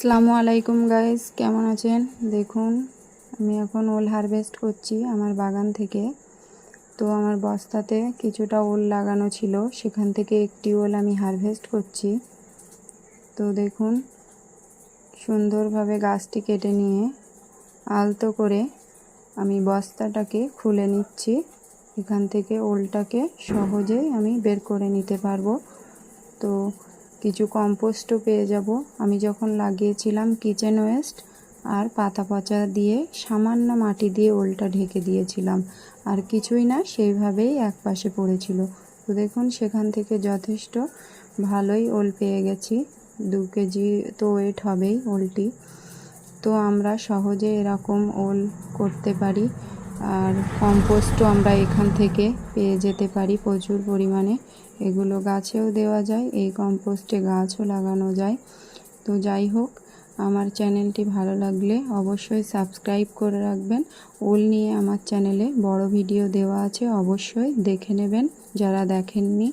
আসসালামু আলাইকুম গাইস, কেমন আছেন? দেখুন, আমি এখন ওল হারভেস্ট করছি আমার বাগান থেকে। তো আমার বস্তাতে কিছুটা ওল লাগানো ছিল, সেখান থেকে একটি ওল আমি হারভেস্ট করছি। তো দেখুন, সুন্দরভাবে গাছটি কেটে নিয়ে আলতো করে আমি বস্তাটাকে খুলে নিচ্ছি। এখান থেকে ওলটাকে সহজেই আমি বের করে নিতে পারবো। তো কিছু কম্পোস্টও পেয়ে যাব। আমি যখন লাগিয়েছিলাম কিচেন ওয়েস্ট আর পাতা পচা দিয়ে সামান্য মাটি দিয়ে ওলটা ঢেকে দিয়েছিলাম, আর কিছুই না, সেইভাবেই একপাশে পড়েছিল। তো দেখুন, সেখান থেকে যথেষ্ট ভালোই ওল পেয়ে গেছি। 2 কেজি তো ওয়েট হবেই ওলটি। তো আমরা সহজে এরকম ওল করতে পারি, আর কম্পোস্টও আমরা এখান থেকে পেয়ে যেতে পারি প্রচুর পরিমাণে। এগুলো গাছেও দেওয়া যায়, এই কম্পোস্টে গাছও লাগানো যায়। তো যাই হোক, আমার চ্যানেলটি ভালো লাগলে অবশ্যই সাবস্ক্রাইব করে রাখবেন। ওল নিয়ে আমার চ্যানেলে বড় ভিডিও দেওয়া আছে, অবশ্যই দেখে নেবেন যারা দেখেননি।